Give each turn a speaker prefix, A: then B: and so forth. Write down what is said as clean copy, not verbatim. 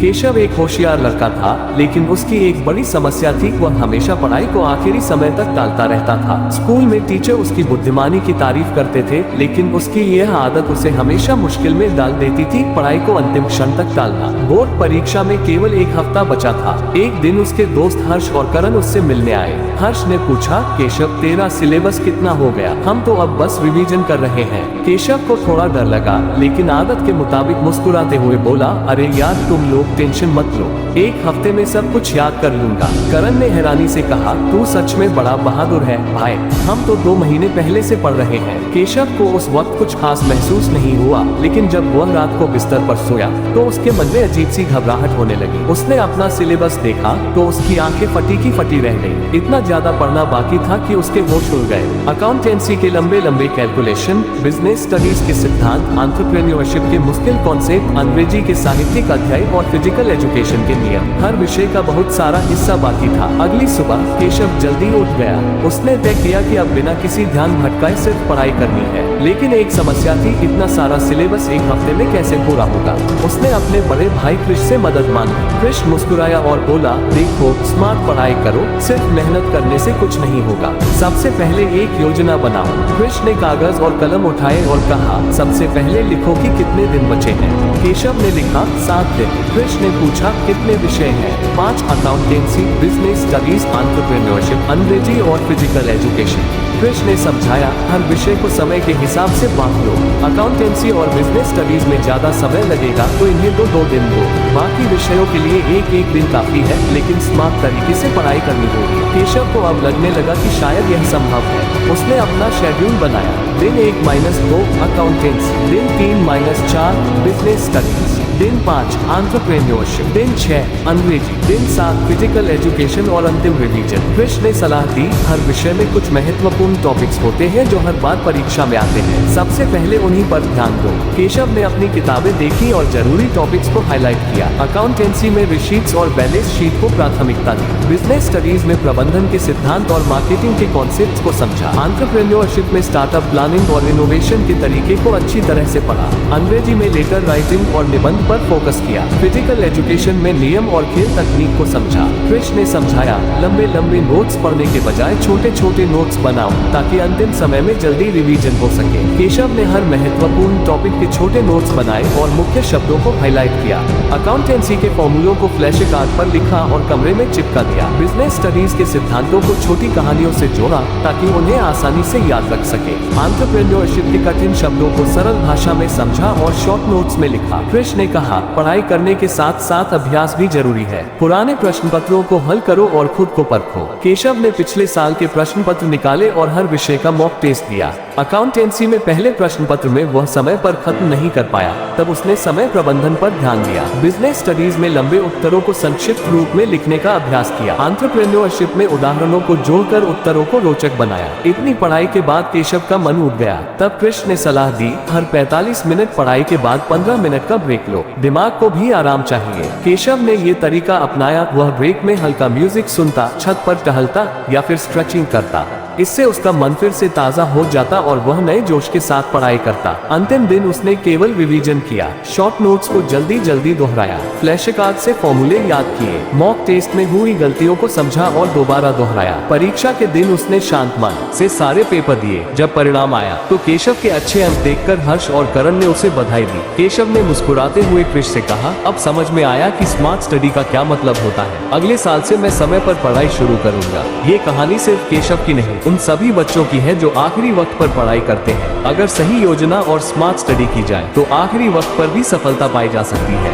A: केशव एक होशियार लड़का था, लेकिन उसकी एक बड़ी समस्या थी, वह हमेशा पढ़ाई को आखिरी समय तक टालता रहता था। स्कूल में टीचर उसकी बुद्धिमानी की तारीफ करते थे, लेकिन उसकी यह आदत उसे हमेशा मुश्किल में डाल देती थी, पढ़ाई को अंतिम क्षण तक टालना। बोर्ड परीक्षा में केवल एक हफ्ता बचा था। एक दिन उसके दोस्त हर्ष और करण उससे मिलने आए। हर्ष ने पूछा, केशव तेरा सिलेबस कितना हो गया? हम तो अब बस रिवीजन कर रहे हैं। केशव को थोड़ा डर लगा, लेकिन आदत के मुताबिक मुस्कुराते हुए बोला, अरे यार तुम लोग टेंशन मत लो, एक हफ्ते में सब कुछ याद कर लूंगा। करण ने हैरानी से कहा, तू सच में बड़ा बहादुर है भाई, हम तो 2 महीने पहले से पढ़ रहे हैं। केशव को उस वक्त कुछ खास महसूस नहीं हुआ, लेकिन जब वह रात को बिस्तर पर सोया तो उसके मन में अजीब सी घबराहट होने लगी। उसने अपना सिलेबस देखा तो उसकी आंखें फटी की फटी रह गई। इतना ज्यादा पढ़ना बाकी था कि उसके होश उड़ गए। अकाउंटेंसी के लंबे लंबे कैलकुलेशन, बिजनेस स्टडीज के सिद्धांत, एंटरप्रेन्योरशिप के मुश्किल कॉन्सेप्ट, अंग्रेजी के साहित्यिक अध्याय और फिजिकल एजुकेशन के नियम, हर विषय का बहुत सारा हिस्सा बाकी था। अगली सुबह केशव जल्दी उठ गया। उसने तय किया कि अब बिना किसी ध्यान भटकाए सिर्फ पढ़ाई करनी है। लेकिन एक समस्या थी, इतना सारा सिलेबस एक हफ्ते में कैसे पूरा होगा? उसने अपने बड़े भाई कृष से मदद मांगी। कृष मुस्कुराया और बोला, देखो स्मार्ट पढ़ाई करो, सिर्फ मेहनत करने से कुछ नहीं होगा। सबसे पहले एक योजना बनाओ। कृष ने कागज और कलम उठाए और कहा, सबसे पहले लिखो कि कितने दिन बचे हैं। केशव ने लिखा, 7 दिन। कृष ने पूछा, कितने विषय हैं? 5, अकाउंटेंसी, बिजनेस स्टडीज, एंटरप्रेन्योरशिप, अंग्रेजी और फिजिकल एजुकेशन। कृष ने समझाया, हर विषय को समय के हिसाब से बांट लो। अकाउंटेंसी और बिजनेस स्टडीज में ज्यादा समय लगेगा तो इन्हें 2 दिन दो। बाकी विषयों के लिए एक दिन काफी है, लेकिन स्मार्ट तरीके से पढ़ाई करनी होगी। केशव को अब लगने लगा कि शायद यह संभव है। उसने अपना शेड्यूल बनाया। दिन 1-2 अकाउंटेंसी, दिन 3-4 बिजनेस स्टडीज, दिन 5 एंटरप्रेन्योरशिप, दिन 6 अंग्रेजी, दिन 7 फिजिकल एजुकेशन और अंतिम रिवीजन। कृष ने सलाह दी, हर विषय में कुछ महत्वपूर्ण टॉपिक्स होते हैं जो हर बार परीक्षा में आते हैं, सबसे पहले उन्हीं पर ध्यान दो। केशव ने अपनी किताबें देखी और जरूरी टॉपिक्स को हाईलाइट किया। अकाउंटेंसी में रिसीट्स और बैलेंस शीट को प्राथमिकता दी। बिजनेस स्टडीज में प्रबंधन के सिद्धांत और मार्केटिंग के कॉन्सेप्ट्स को समझा। एंटरप्रेन्योरशिप में स्टार्टअप प्लानिंग और इनोवेशन के तरीके को अच्छी तरह से पढ़ा। अंग्रेजी में लेटर राइटिंग और निबंध पर फोकस किया। फिजिकल एजुकेशन में नियम और खेल तकनीक को समझा। कृष ने समझाया, लंबे लंबे नोट्स पढ़ने के बजाय छोटे छोटे नोट्स बनाओ ताकि अंतिम समय में जल्दी रिवीजन हो सके। केशव ने हर महत्वपूर्ण टॉपिक के छोटे नोट्स बनाए और मुख्य शब्दों को हाईलाइट किया। अकाउंटेंसी के फॉर्मूलों को फ्लैश कार्ड पर लिखा और कमरे में चिपका दिया। बिजनेस स्टडीज के सिद्धांतों को छोटी कहानियों से जोड़ा ताकि उन्हें आसानी से याद रख सके। एंटरप्रेन्योरशिप के कठिन शब्दों को सरल भाषा में समझा और शॉर्ट नोट्स में लिखा। कृष ने कहा, पढ़ाई करने के साथ साथ अभ्यास भी जरूरी है। पुराने प्रश्न पत्रों को हल करो और खुद को परखो। केशव ने पिछले साल के प्रश्न पत्र निकाले और हर विषय का मॉक टेस्ट दिया। अकाउंटेंसी में पहले प्रश्न पत्र में वह समय पर खत्म नहीं कर पाया, तब उसने समय प्रबंधन पर ध्यान दिया। बिजनेस स्टडीज में लंबे उत्तरों को संक्षिप्त रूप में लिखने का अभ्यास किया। एंटरप्रेन्योरशिप में उदाहरणों को जोड़कर उत्तरों को रोचक बनाया। इतनी पढ़ाई के बाद केशव का मन उठ गया। तब कृष ने सलाह दी, हर 45 मिनट पढ़ाई के बाद 15 मिनट का ब्रेक लो, दिमाग को भी आराम चाहिए। केशव ने ये तरीका अपनाया। वह ब्रेक में हल्का म्यूजिक सुनता, छत पर टहलता या फिर स्ट्रेचिंग करता। इससे उसका मन फिर से ताज़ा हो जाता और वह नए जोश के साथ पढ़ाई करता। अंतिम दिन उसने केवल रिवीजन किया, शॉर्ट नोट्स को जल्दी जल्दी दोहराया, फ्लैश कार्ड से फॉर्मूले याद किए, मॉक टेस्ट में हुई गलतियों को समझा और दोबारा दोहराया। परीक्षा के दिन उसने शांत मन से सारे पेपर दिए। जब परिणाम आया तो केशव के अच्छे अंक देखकर हर्ष और करण ने उसे बधाई दी। केशव ने मुस्कुराते हुए कृष से कहा, अब समझ में आया कि स्मार्ट स्टडी का क्या मतलब होता है। अगले साल से मैं समय पर पढ़ाई शुरू करूंगा। ये कहानी सिर्फ केशव की नहीं, उन सभी बच्चों की है जो आखिरी वक्त पर पढ़ाई करते हैं। अगर सही योजना और स्मार्ट स्टडी की जाए तो आखिरी वक्त पर भी सफलता पाई जा सकती है।